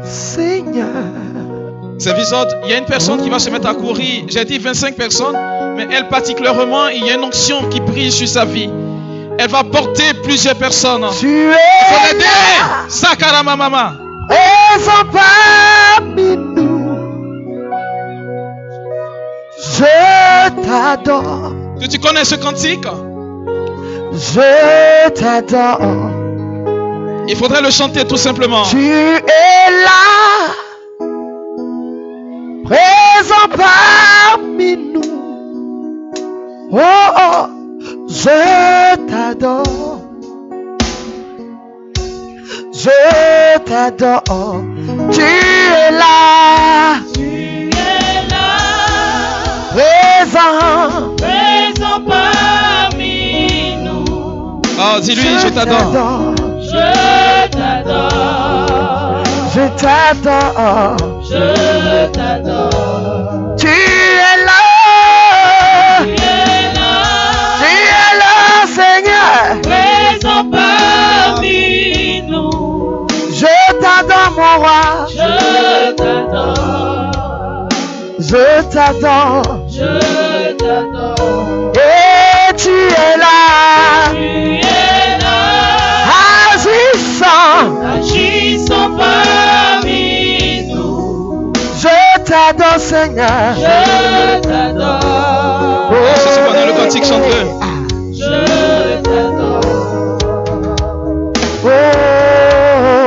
Seigneur. Service ordre, il y a une personne qui va se mettre à courir. J'ai dit 25 personnes, mais elle particulièrement, il y a une onction qui brille sur sa vie. Elle va porter plusieurs personnes. Tu es là. Sakarama mama. Présent parmi nous. Je t'adore. Tu connais ce cantique? Je t'adore. Il faudrait le chanter tout simplement. Tu es là, présent parmi nous. Oh, oh, je t'adore. Je t'adore. Tu es là. Tu es là, Présent. présent parmi nous. Oh, dis-lui, je t'adore. Je t'adore, Je t'adore. je t'adore. Tu es là. Tu es là, Tu es là, Seigneur. présent parmi nous. Je t'adore, mon roi. Je t'adore, Je t'adore. je t'adore. Et tu es là. Tu es là, Agissant. agissant parmi nous. Je t'adore, Seigneur. Je t'adore, C'est ce qu'on a le cantique, chante-le. je t'adore. Oh,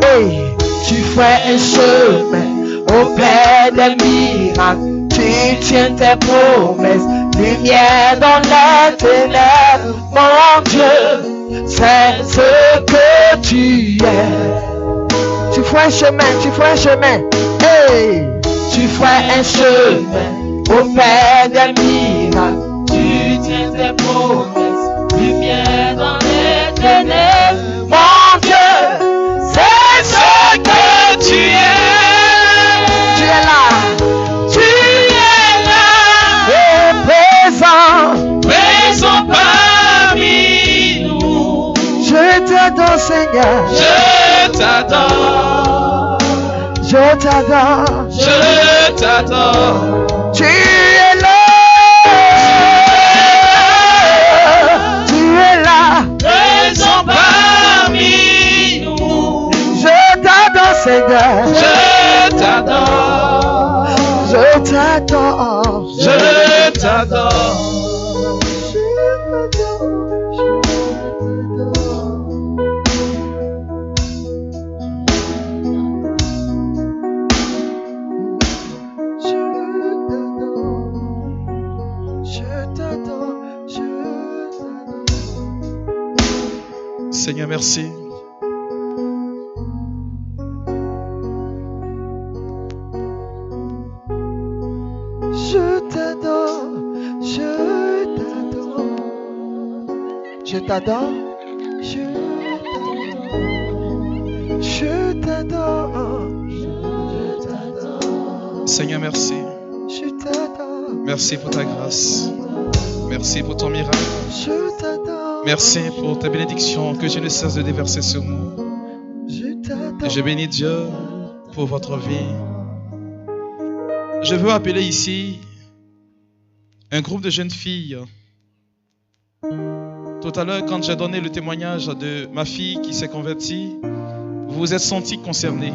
hey, tu fais un chemin au Père des miracles. Tu tiens tes promesses, lumière dans les ténèbres. Mon Dieu, c'est ce que tu es. Tu fais un chemin, tu fais un chemin. Hey, tu fais un chemin au Père des miracles. Tu tiens tes promesses, lumière dans les ténèbres. Mon Dieu, c'est ce que tu es. Tu es là. Tu es là, Et présent. présent parmi nous. Je t'adore, Seigneur. Je t'adore. Je t'adore. Je t'adore. Tu es là. Tu es là. Présent parmi nous. Je t'adore, Seigneur. Je t'adore. Je t'adore. Je t'adore. Seigneur, merci. Je t'adore, je t'adore, je t'adore, je t'adore, je t'adore, Seigneur, merci. je t'adore, Merci pour ta grâce. Merci pour ton miracle. je t'adore, Merci pour tes bénédictions que je ne cesse de déverser sur nous. je Et t'adore. je bénis Dieu pour votre vie. Je veux appeler ici un groupe de jeunes filles. Tout à l'heure, quand j'ai donné le témoignage de ma fille qui s'est convertie, vous vous êtes sentis concernés.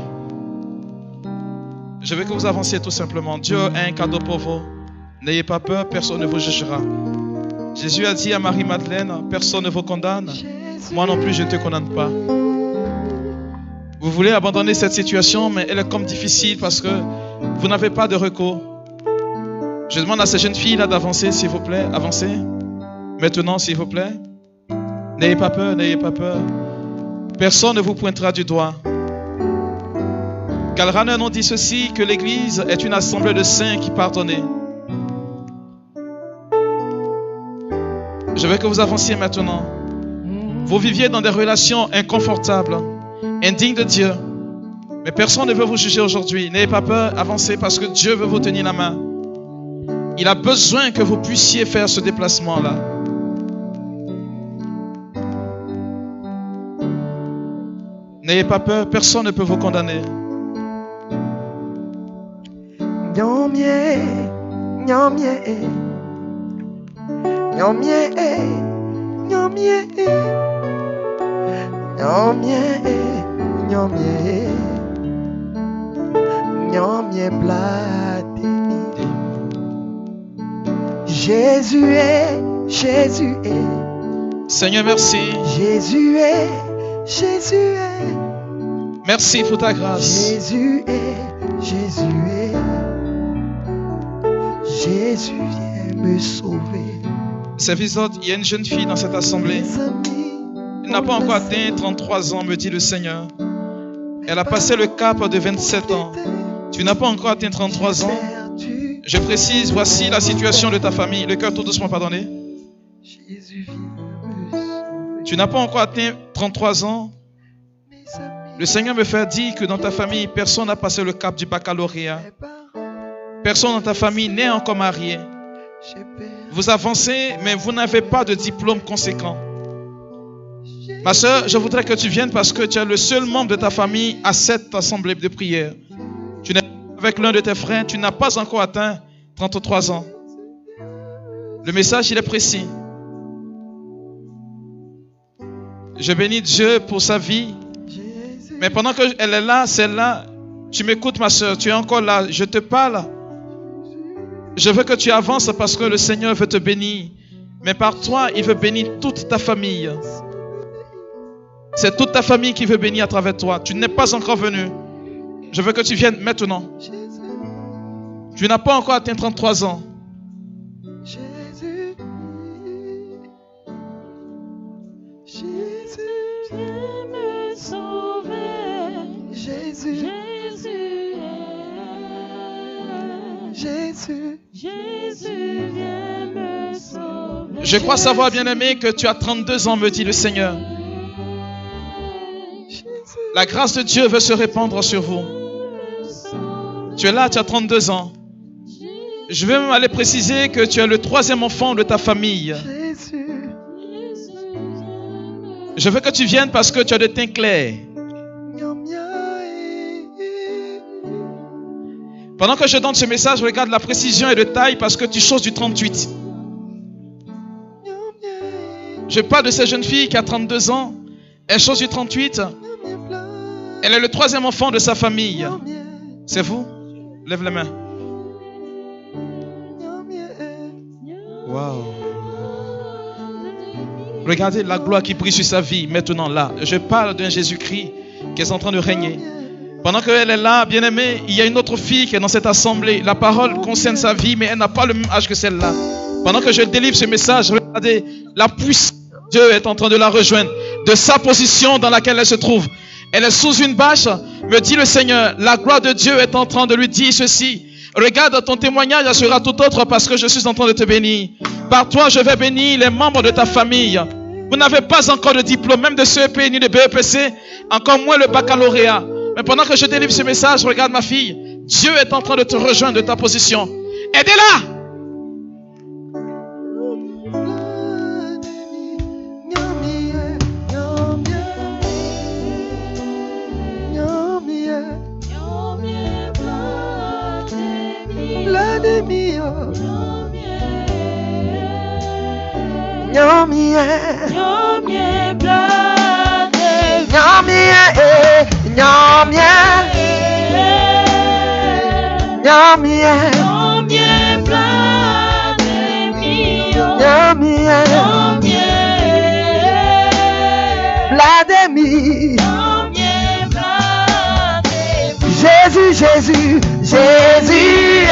Je veux que vous avanciez tout simplement. Dieu a un cadeau pour vous. N'ayez pas peur, personne ne vous jugera. Jésus a dit à Marie-Madeleine, personne ne vous condamne. Moi non plus, je ne te condamne pas. Vous voulez abandonner cette situation, mais elle est comme difficile parce que vous n'avez pas de recours. Je demande à ces jeunes filles-là d'avancer, s'il vous plaît. Avancez. Maintenant, s'il vous plaît. N'ayez pas peur, n'ayez pas peur. Personne ne vous pointera du doigt. Calraner nous dit ceci, que l'Église est une assemblée de saints qui pardonnent. Je veux que vous avanciez maintenant. Vous viviez dans des relations inconfortables, indignes de Dieu. Mais personne ne veut vous juger aujourd'hui. N'ayez pas peur, avancez parce que Dieu veut vous tenir la main. Il a besoin que vous puissiez faire ce déplacement-là. N'ayez pas peur, personne ne peut vous condamner. Nyomye, nyomye, nyomye, nyomye, nyomye, nyomye, nyomye blatini. Jésus est, Jésus est. Seigneur, merci. Jésus est, Jésus est. Merci pour ta grâce. Jésus est, Jésus est. Jésus vient me sauver. Service d'autres, il y a une jeune fille dans cette assemblée. Elle n'a pas encore atteint 33 ans, me dit le Seigneur. Elle a passé le cap de 27 ans. Tu n'as pas encore atteint 33 ans. Je précise, voici la situation de ta famille. Le cœur tout doucement, pardonnez. Tu n'as pas encore atteint 33 ans. Le Seigneur me fait dire que dans ta famille, personne n'a passé le cap du baccalauréat. Personne dans ta famille n'est encore marié. Vous avancez, mais vous n'avez pas de diplôme conséquent. Ma soeur, je voudrais que tu viennes parce que tu es le seul membre de ta famille à cette assemblée de prière. Tu n'es pas avec l'un de tes frères, tu n'as pas encore atteint 33 ans. Le message, il est précis. Je bénis Dieu pour sa vie. Mais pendant qu'elle est là, celle-là, tu m'écoutes ma soeur, tu es encore là, je te parle. Je veux que tu avances parce que le Seigneur veut te bénir. Mais par toi, il veut bénir toute ta famille. C'est toute ta famille qui veut bénir à travers toi. Tu n'es pas encore venu. Je veux que tu viennes maintenant. Tu n'as pas encore atteint 33 ans. Jésus, viens me sauver. Jésus, Jésus, viens me sauver. Je crois savoir, bien-aimé, que tu as 32 ans, me dit le Seigneur. La grâce de Dieu veut se répandre sur vous. Tu es là, tu as 32 ans. Je vais même aller préciser que tu es le 3e enfant de ta famille. Je veux que tu viennes parce que tu as des teints clairs. Pendant que je donne ce message, regarde la précision et le taille parce que tu choses du 38. Je parle de cette jeune fille qui a 32 ans. Elle chose du 38. Elle est le 3e enfant de sa famille. C'est vous? Lève les mains. Wow. Regardez la gloire qui brille sur sa vie maintenant là. Je parle d'un Jésus-Christ qui est en train de régner. Pendant qu'elle est là, bien-aimée, il y a une autre fille qui est dans cette assemblée. La parole concerne sa vie, mais elle n'a pas le même âge que celle-là. Pendant que je délivre ce message, regardez, la puissance de Dieu est en train de la rejoindre. De sa position dans laquelle elle se trouve. Elle est sous une bâche, me dit le Seigneur. La gloire de Dieu est en train de lui dire ceci. Regarde, ton témoignage sera tout autre parce que je suis en train de te bénir. Par toi, je vais bénir les membres de ta famille. Vous n'avez pas encore de diplôme, même de CEP ni de BEPC, encore moins le baccalauréat. Mais pendant que je délivre ce message, regarde ma fille, Dieu est en train de te rejoindre de ta position. Aidez-la! Jésus, Jésus, Jésus.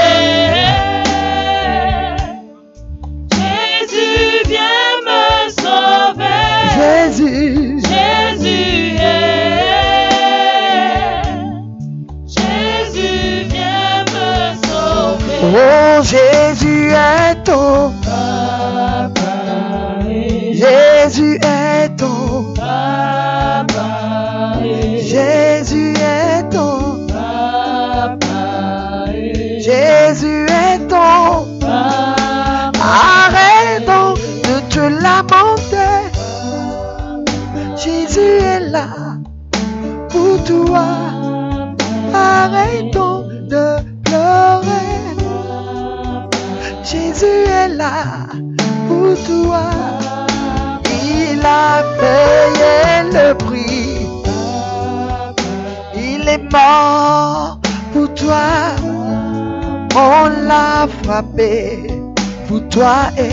Jésus, viens me sauver. Jésus, Jésus, Jésus, viens me sauver. oh Jésus est ton Papa, Jésus est ton Papa, Jésus est ton Papa, Jésus est ton. Arrêtons de te lamenter. Jésus est là pour toi. Arrêtons de pleurer. pour toi. Il a payé le prix. Il est mort pour toi. On l'a frappé pour toi et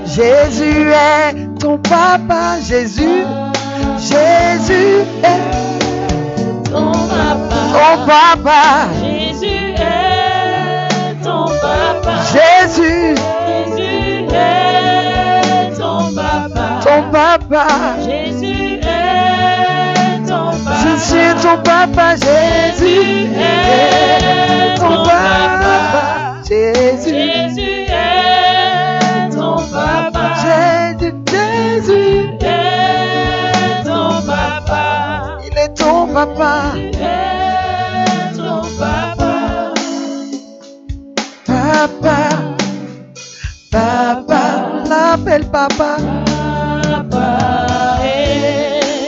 Jésus est ton papa. Jésus est ton papa. ton papa. Jésus est ton papa. Jésus est ton papa. ton papa. Jésus est ton papa. Jésus est ton papa. Jésus est ton papa. Jésus est ton papa. Jésus est ton papa. il est ton papa. Est ton papa. Papa, papa, l'appelle papa.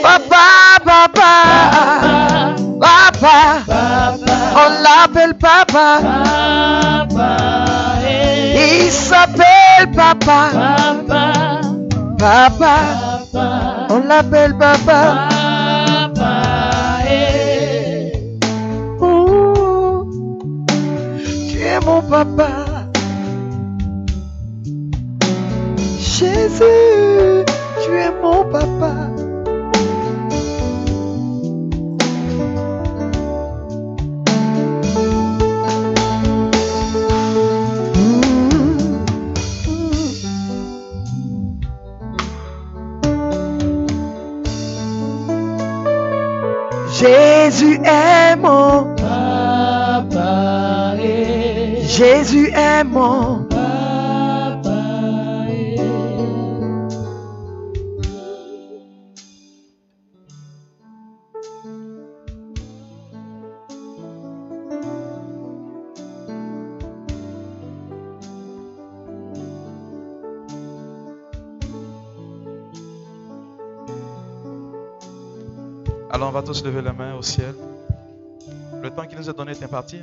Papa, papa, papa, on l'appelle papa. Il s'appelle papa. Papa, on l'appelle papa. Oh, tu es mon papa. Jésus, tu es mon papa. Jésus est mon papa. Jésus est mon papa. Alors on va tous lever la main au ciel. Le temps qui nous est donné est imparti.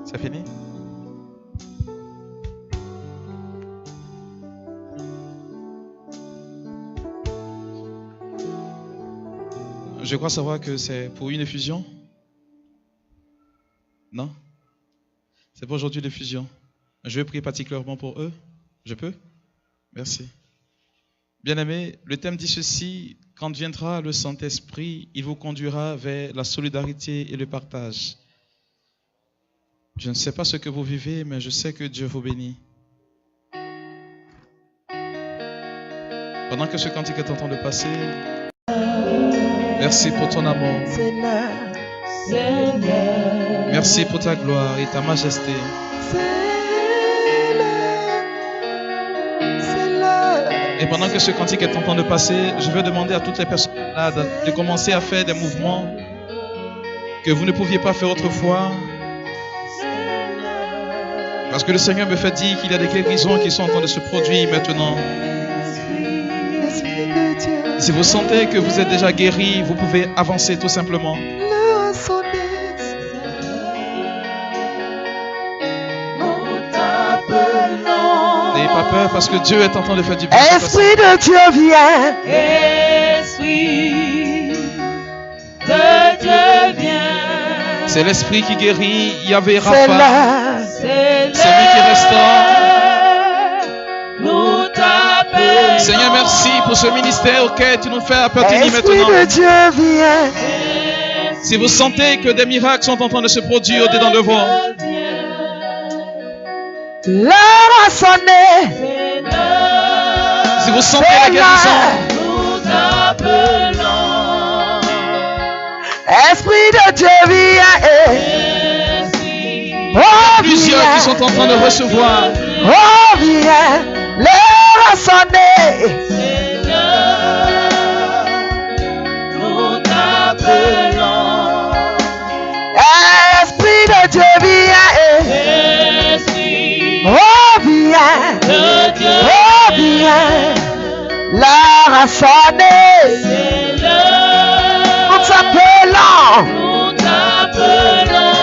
C'est fini? Je crois savoir que c'est pour une effusion. Non? C'est pour aujourd'hui l'effusion. Je vais prier particulièrement pour eux. Je peux? Merci. Bien-aimés, le thème dit ceci: quand viendra le Saint-Esprit, il vous conduira vers la solidarité et le partage. Je ne sais pas ce que vous vivez, mais je sais que Dieu vous bénit. Pendant que ce cantique est en train de passer, merci pour ton amour. Merci pour ta gloire et ta majesté. Et pendant que ce cantique est en train de passer, je vais demander à toutes les personnes malades de commencer à faire des mouvements que vous ne pouviez pas faire autrefois. Parce que le Seigneur me fait dire qu'il y a des guérisons qui sont en train de se produire maintenant. Si vous sentez que vous êtes déjà guéri, vous pouvez avancer tout simplement. N'ayez pas peur parce que Dieu est en train de faire du bien. Esprit de Dieu vient. Esprit de Dieu vient. C'est l'Esprit qui guérit. Yahvé Rapha. C'est lui qui restaure. Nous t'appelons. Seigneur, merci pour ce ministère auquel tu nous fais appartenir Esprit maintenant. de Dieu vient. Si vous sentez que des miracles sont en train de se produire au-dedans de vous, L'heure a sonné. si vous sentez la guérison, Nous t'appelons. Esprit de Dieu vient. Oh, plusieurs qui sont en train de recevoir. Oh, viens. L'heure a sonné. Nous t'appelons. Esprit de Dieu vient. Esprit Oh, viens. de Dieu. Oh, viens. L'heure a sonné. Nous t'appelons. Nous t'appelons.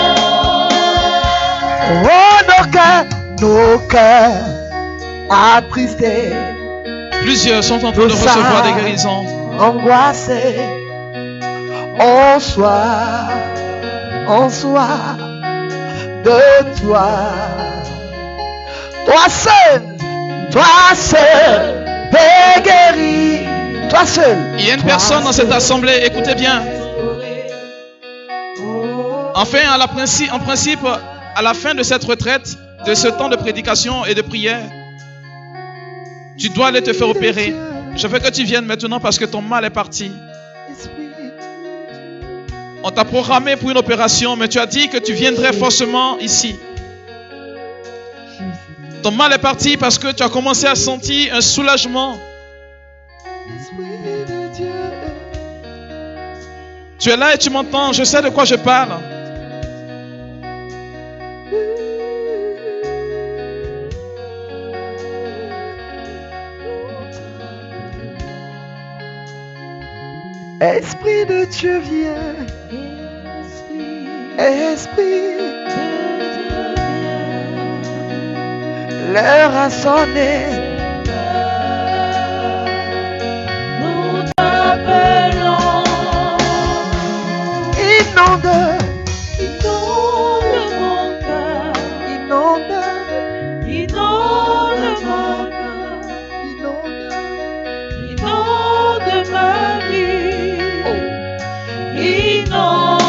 Oh, nos cœurs nos cœurs attristés, Plusieurs sont en train de recevoir des guérisons. angoissés. On soit de toi. Toi seul, t'es guéri. Toi seul. Il y a une personne dans cette assemblée, écoutez bien. Enfin, en principe, à la fin de cette retraite, de ce temps de prédication et de prière, tu dois aller te faire opérer. Je veux que tu viennes maintenant parce que ton mal est parti. On t'a programmé pour une opération, mais tu as dit que tu viendrais forcément ici. Ton mal est parti parce que tu as commencé à sentir un soulagement. Tu es là et tu m'entends, je sais de quoi je parle. Esprit de Dieu viens. Esprit. L'heure a sonné. Nous t'appelons. Inonde. Inonde mon cœur. Inonde. Inonde mon cœur. Inonde ma vie. Inonde.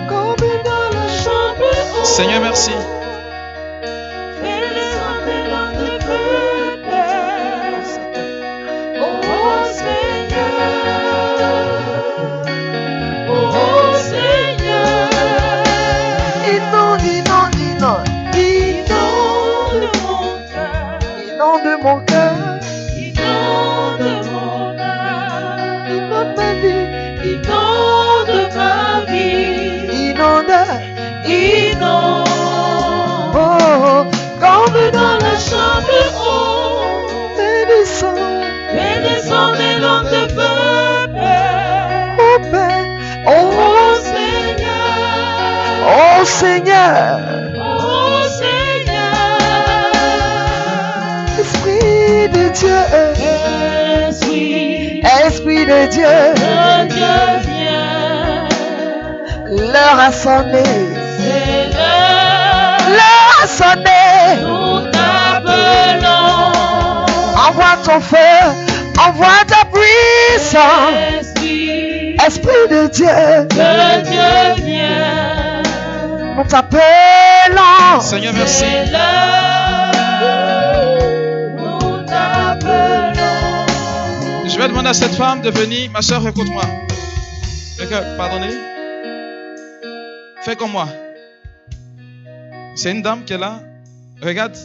Comme dans la chambre haute. Seigneur, merci. Mon cœur, inonde mon âme, inonde ma vie, inonde ma vie, inonde, inonde, oh, comme dans la chambre haute, et descend des langues de peuple, oh Père, oh Seigneur, oh Seigneur, oh Seigneur. Esprit de Dieu, Esprit de Dieu, viens. L'heure a sonné, C'est l'heure, l'heure a sonné. nous t'appelons. Envoie ton feu, envoie ta puissance, Esprit de Dieu, Viens. nous t'appelons. Seigneur, merci. C'est l'heure, nous t'appelons. Je vais demander à cette femme de venir. Ma soeur, écoute-moi. Pardonnez. Fais comme moi. C'est une dame qui est là. Regarde,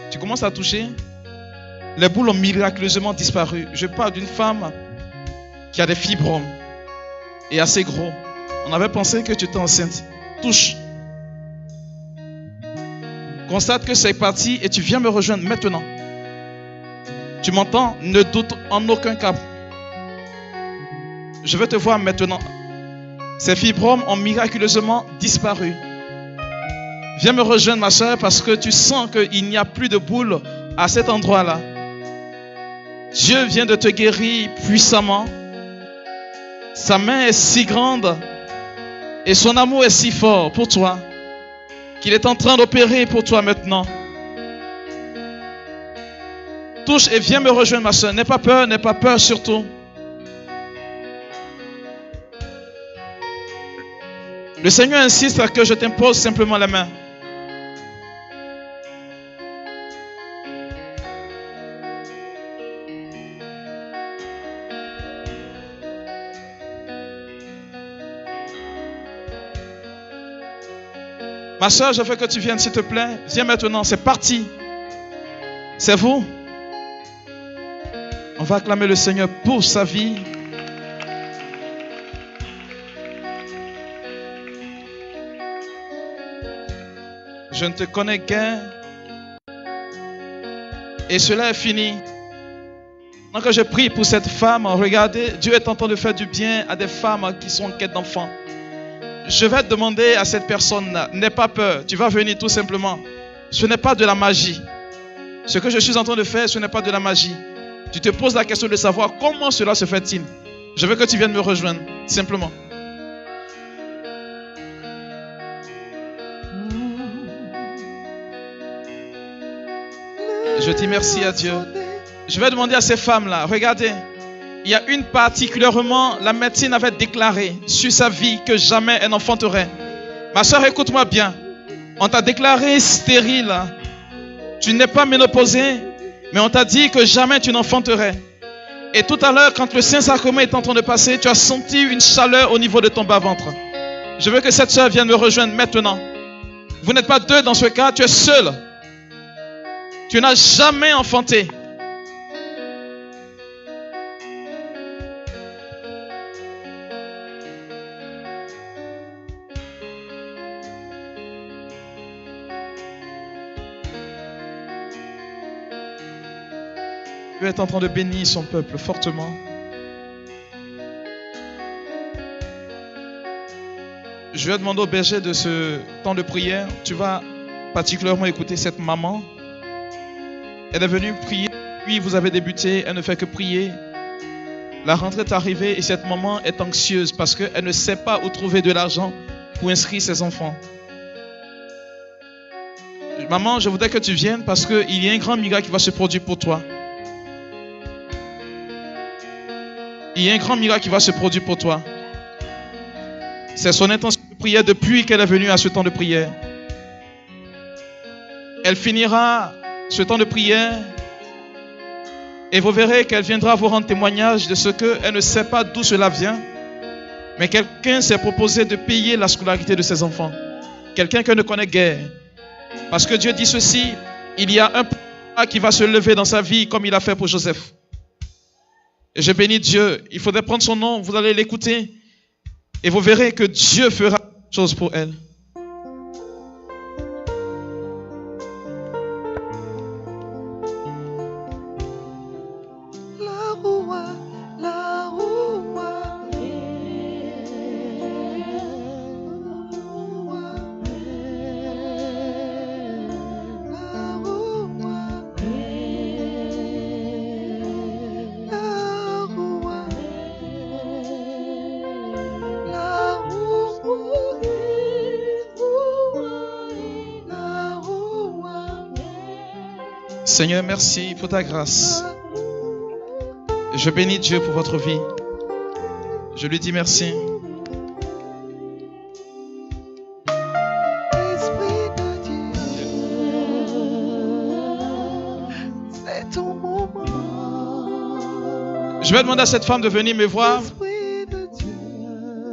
tu commences à toucher. Les boules ont miraculeusement disparu. Je parle d'une femme qui a des fibromes et assez gros. On avait pensé que tu étais enceinte. Touche. Constate que c'est parti et tu viens me rejoindre maintenant. Tu m'entends? Ne doute en aucun cas. Je veux te voir maintenant. Ces fibromes ont miraculeusement disparu. Viens me rejoindre, ma soeur, parce que tu sens qu'il n'y a plus de boules à cet endroit-là. Dieu vient de te guérir puissamment. Sa main est si grande et son amour est si fort pour toi qu'il est en train d'opérer pour toi maintenant. Touche et viens me rejoindre, ma soeur. N'aie pas peur surtout. Le Seigneur insiste à que je t'impose simplement la main. Ma soeur, je veux que tu viennes, s'il te plaît. Viens maintenant, c'est parti. C'est vous. On va acclamer le Seigneur pour sa vie. Je ne te connais qu'un. Et cela est fini. Donc je prie pour cette femme. Regardez, Dieu est en train de faire du bien à des femmes qui sont en quête d'enfants. Je vais demander à cette personne, n'aie pas peur. Tu vas venir tout simplement. ce n'est pas de la magie. Ce que je suis en train de faire, ce n'est pas de la magie. Tu te poses la question de savoir comment cela se fait-il. Je veux que tu viennes me rejoindre, simplement. Je dis merci à Dieu. Je vais demander à ces femmes-là, regardez, il y a une particulièrement, la médecine avait déclaré sur sa vie que jamais elle n'enfanterait. Ma soeur, écoute-moi bien. On t'a déclaré stérile. Tu n'es pas ménopausée, mais on t'a dit que jamais tu n'enfanterais. Et tout à l'heure, quand le Saint-Sacrement est en train de passer, tu as senti une chaleur au niveau de ton bas-ventre. Je veux que cette soeur vienne me rejoindre maintenant. Vous n'êtes pas deux dans ce cas, tu es seul. Tu n'as jamais enfanté. Dieu est en train de bénir son peuple fortement. Je vais demander au berger de ce temps de prière. Tu vas particulièrement écouter cette maman. Elle est venue prier, puis vous avez débuté, elle ne fait que prier. La rentrée est arrivée et cette maman est anxieuse parce qu'elle ne sait pas où trouver de l'argent pour inscrire ses enfants. Maman, je voudrais que tu viennes parce qu'il y a un grand miracle qui va se produire pour toi. Il y a un grand miracle qui va se produire pour toi. C'est son intention de prière depuis qu'elle est venue à ce temps de prière. Elle finira ce temps de prière et vous verrez qu'elle viendra vous rendre témoignage de ce qu'elle ne sait pas d'où cela vient. Mais quelqu'un s'est proposé de payer la scolarité de ses enfants. Quelqu'un qu'elle ne connaît guère. Parce que Dieu dit ceci, il y a un papa qui va se lever dans sa vie comme il a fait pour Joseph. Et je bénis Dieu. Il faudrait prendre son nom, vous allez l'écouter. Et vous verrez que Dieu fera quelque chose pour elle. Seigneur, merci pour ta grâce. Je bénis Dieu pour votre vie. Je lui dis merci. Je vais demander à cette femme de venir me voir.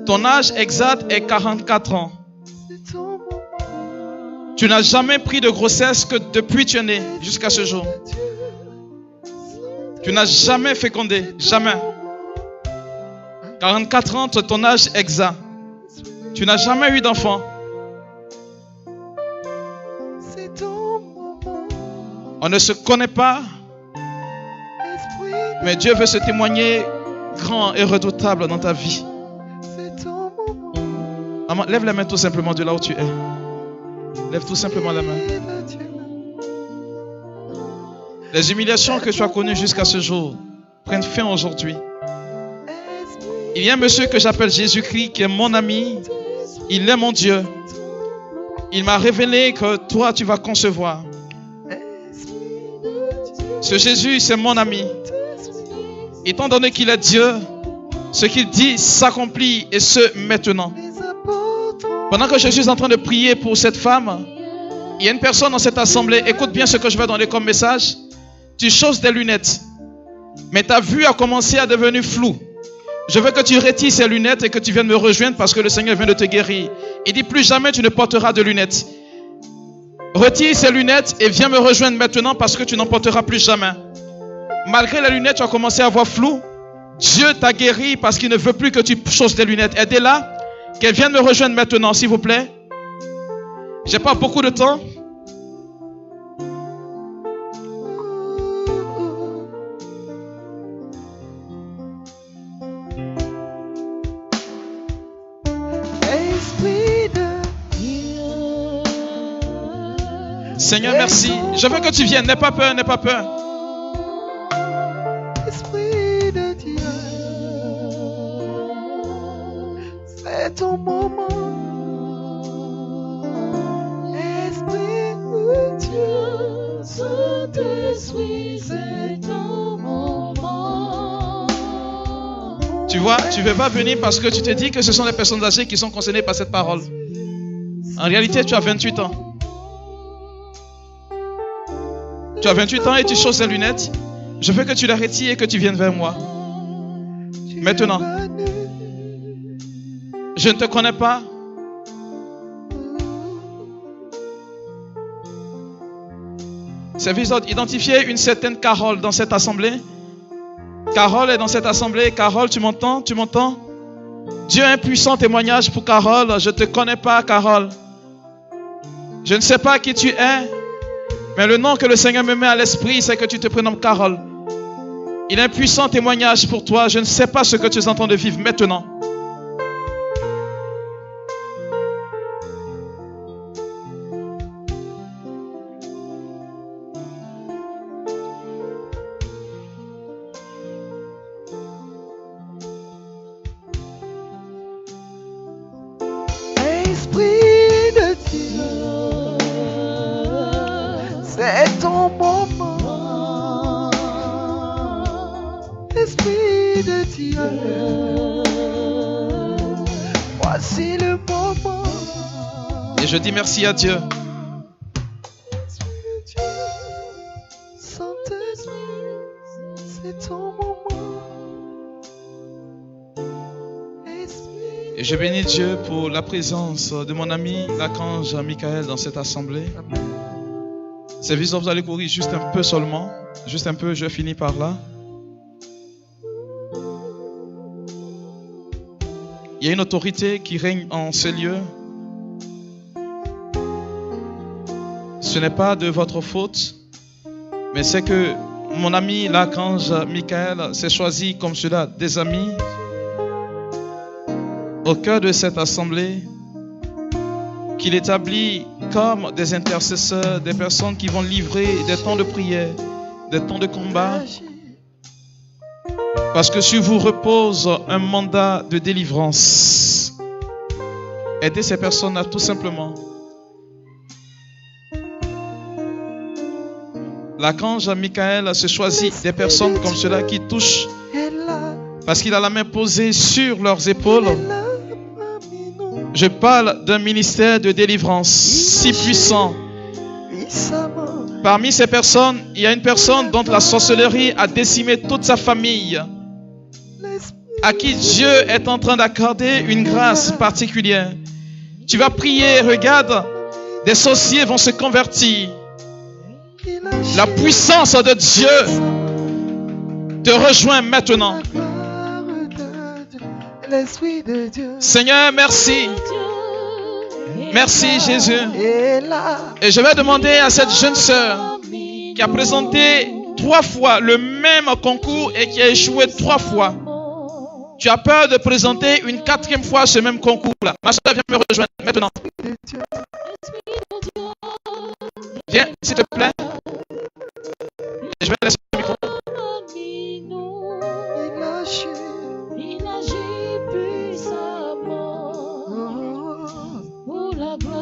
Ton âge exact est 44 ans. Tu n'as jamais pris de grossesse que depuis tu es né jusqu'à ce jour. Tu n'as jamais fécondé, jamais. 44 ans, c'est ton âge exact. Tu n'as jamais eu d'enfant. On ne se connaît pas, mais Dieu veut se témoigner grand et redoutable dans ta vie. Maman, lève la main tout simplement de là où tu es. Lève tout simplement la main. Les humiliations que tu as connues jusqu'à ce jour prennent fin aujourd'hui. Il y a un monsieur que j'appelle Jésus-Christ qui est mon ami. Il est mon Dieu. Il m'a révélé que toi tu vas concevoir. Ce Jésus, c'est mon ami. Étant donné qu'il est Dieu, ce qu'il dit s'accomplit et ce maintenant. Pendant que je suis en train de prier pour cette femme, il y a une personne dans cette assemblée. Écoute bien ce que je vais donner comme message. Tu chausses des lunettes, mais ta vue a commencé à devenir floue. Je veux que tu retires ces lunettes et que tu viennes me rejoindre parce que le Seigneur vient de te guérir. Il dit plus jamais tu ne porteras de lunettes. Retire ces lunettes et viens me rejoindre maintenant parce que tu n'en porteras plus jamais. Malgré les lunettes, tu as commencé à voir flou. Dieu t'a guéri parce qu'il ne veut plus que tu chausses des lunettes. Aidez-la. Qu'elle vienne me rejoindre maintenant, s'il vous plaît. J'ai pas beaucoup de temps. Seigneur, merci. Je veux que tu viennes. N'aie pas peur, n'aie pas peur. Esprit de Dieu, c'est ton moment. Esprit de Dieu, Saint-Esprit, c'est ton moment. Tu vois, tu ne veux pas venir parce que tu te dis que ce sont les personnes âgées qui sont concernées par cette parole. En réalité, tu as 28 ans. Tu as 28 ans et tu chausses les lunettes. Je veux que tu les retires et que tu viennes vers moi. Maintenant. Je ne te connais pas. Service d'ordre, identifiez une certaine Carole dans cette assemblée. Carole est dans cette assemblée. Carole, tu m'entends? Tu m'entends? Dieu a un puissant témoignage pour Carole. Je ne te connais pas, Carole. Je ne sais pas qui tu es. Mais le nom que le Seigneur me met à l'esprit, c'est que tu te prénommes Carole. Il a un puissant témoignage pour toi. Je ne sais pas ce que tu es en train de vivre maintenant. Esprit de Dieu, c'est ton moment. Esprit de Dieu, voici le moment. Et je dis merci à Dieu. Esprit de Dieu, Saint-Esprit, c'est ton moment. Esprit. Et je bénis Dieu pour la présence de mon ami l'archange Michael dans cette assemblée. Service, vous allez courir juste un peu seulement. Juste un peu, je finis par là. Il y a une autorité qui règne en ces lieux. Ce n'est pas de votre faute, mais c'est que mon ami l'archange Michael s'est choisi comme cela des amis au cœur de cette assemblée, qu'il établit comme des intercesseurs, des personnes qui vont livrer des temps de prière, des temps de combat. Parce que sur vous repose un mandat de délivrance. Aidez ces personnes-là tout simplement. L'archange Michael se choisit des personnes comme cela qui touchent parce qu'il a la main posée sur leurs épaules. Je parle d'un ministère de délivrance si puissant. Parmi ces personnes, il y a une personne dont la sorcellerie a décimé toute sa famille, à qui Dieu est en train d'accorder une grâce particulière. Tu vas prier, regarde, des sorciers vont se convertir. La puissance de Dieu te rejoint maintenant. Seigneur, merci. Merci Jésus. Et je vais demander à cette jeune sœur qui a présenté 3 fois le même concours et qui a échoué 3 fois. Tu as peur de présenter une 4e fois ce même concours-là. Ma soeur, viens me rejoindre maintenant. Viens, s'il te plaît. Et je vais laisser le micro. Il agit puissamment pour la gloire.